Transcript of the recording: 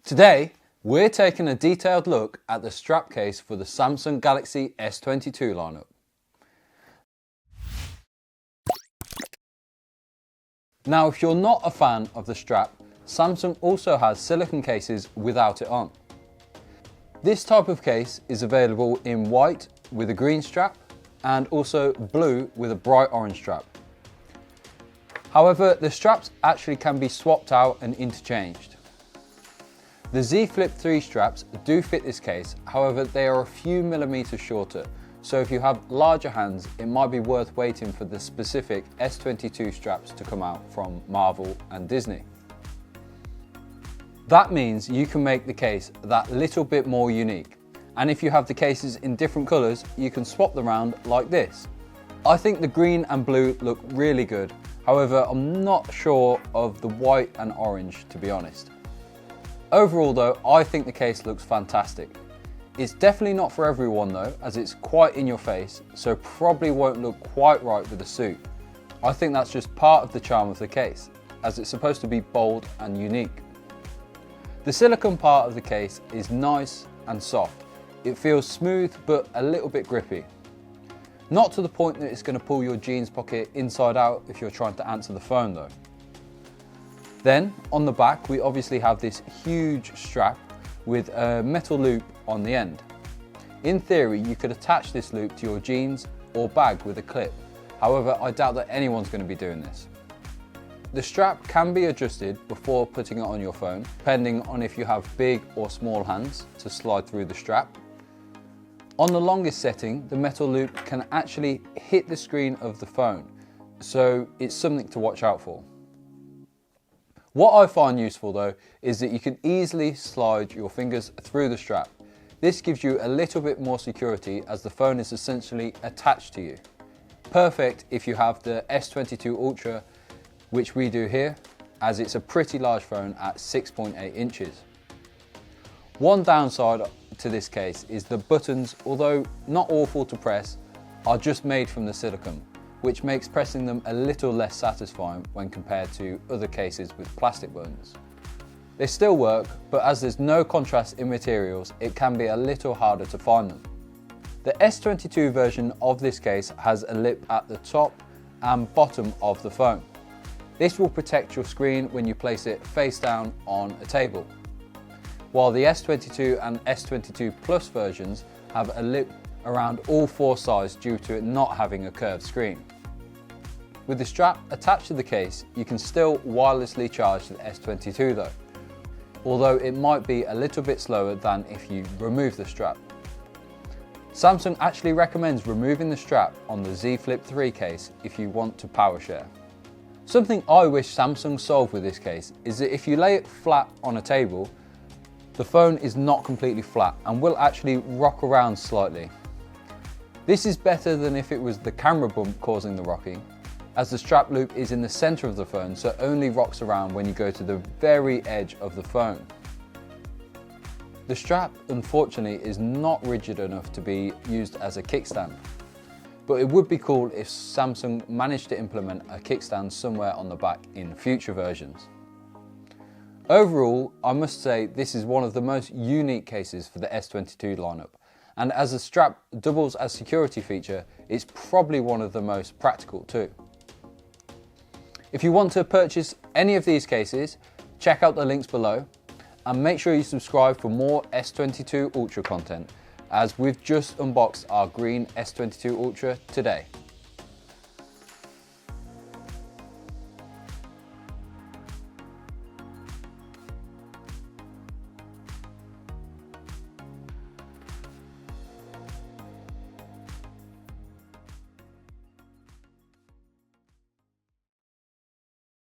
Today, we're taking a detailed look at the strap case for the Samsung Galaxy S22 lineup. Now, if you're not a fan of the strap, Samsung also has silicone cases without it on. This type of case is available in white with a green strap and also blue with a bright orange strap. However, the straps actually can be swapped out and interchanged. The Z Flip 3 straps do fit this case, however they are a few millimeters shorter, so if you have larger hands it might be worth waiting for the specific S22 straps to come out from Marvel and Disney. That means you can make the case that little bit more unique, and if you have the cases in different colours you can swap them around like this. I think the green and blue look really good, however I'm not sure of the white and orange, to be honest. Overall though, I think the case looks fantastic. It's definitely not for everyone though, as it's quite in your face, so probably won't look quite right with a suit. I think that's just part of the charm of the case, as it's supposed to be bold and unique. The silicone part of the case is nice and soft. It feels smooth but a little bit grippy. Not to the point that it's going to pull your jeans pocket inside out if you're trying to answer the phone though. Then on the back we obviously have this huge strap with a metal loop on the end. In theory you could attach this loop to your jeans or bag with a clip, however I doubt that anyone's going to be doing this. The strap can be adjusted before putting it on your phone, depending on if you have big or small hands to slide through the strap. On the longest setting, the metal loop can actually hit the screen of the phone, so it's something to watch out for. What I find useful though is that you can easily slide your fingers through the strap. This gives you a little bit more security as the phone is essentially attached to you. Perfect if you have the S22 Ultra, which we do here, as it's a pretty large phone at 6.8 inches. One downside to this case is the buttons, although not awful to press, are just made from the silicone, which makes pressing them a little less satisfying when compared to other cases with plastic buttons. They still work, but as there's no contrast in materials, it can be a little harder to find them. The S22 version of this case has a lip at the top and bottom of the phone. This will protect your screen when you place it face down on a table, while the S22 and S22 Plus versions have a lip around all four sides due to it not having a curved screen. With the strap attached to the case, you can still wirelessly charge the S22 though, although it might be a little bit slower than if you remove the strap. Samsung actually recommends removing the strap on the Z Flip 3 case if you want to power share. Something I wish Samsung solved with this case is that if you lay it flat on a table, the phone is not completely flat and will actually rock around slightly. This is better than if it was the camera bump causing the rocking, as the strap loop is in the center of the phone, so it only rocks around when you go to the very edge of the phone. The strap, unfortunately, is not rigid enough to be used as a kickstand, but it would be cool if Samsung managed to implement a kickstand somewhere on the back in future versions. Overall, I must say this is one of the most unique cases for the S22 lineup, and as the strap doubles as a security feature, it's probably one of the most practical too. If you want to purchase any of these cases, check out the links below and make sure you subscribe for more S22 Ultra content, as we've just unboxed our green S22 Ultra today.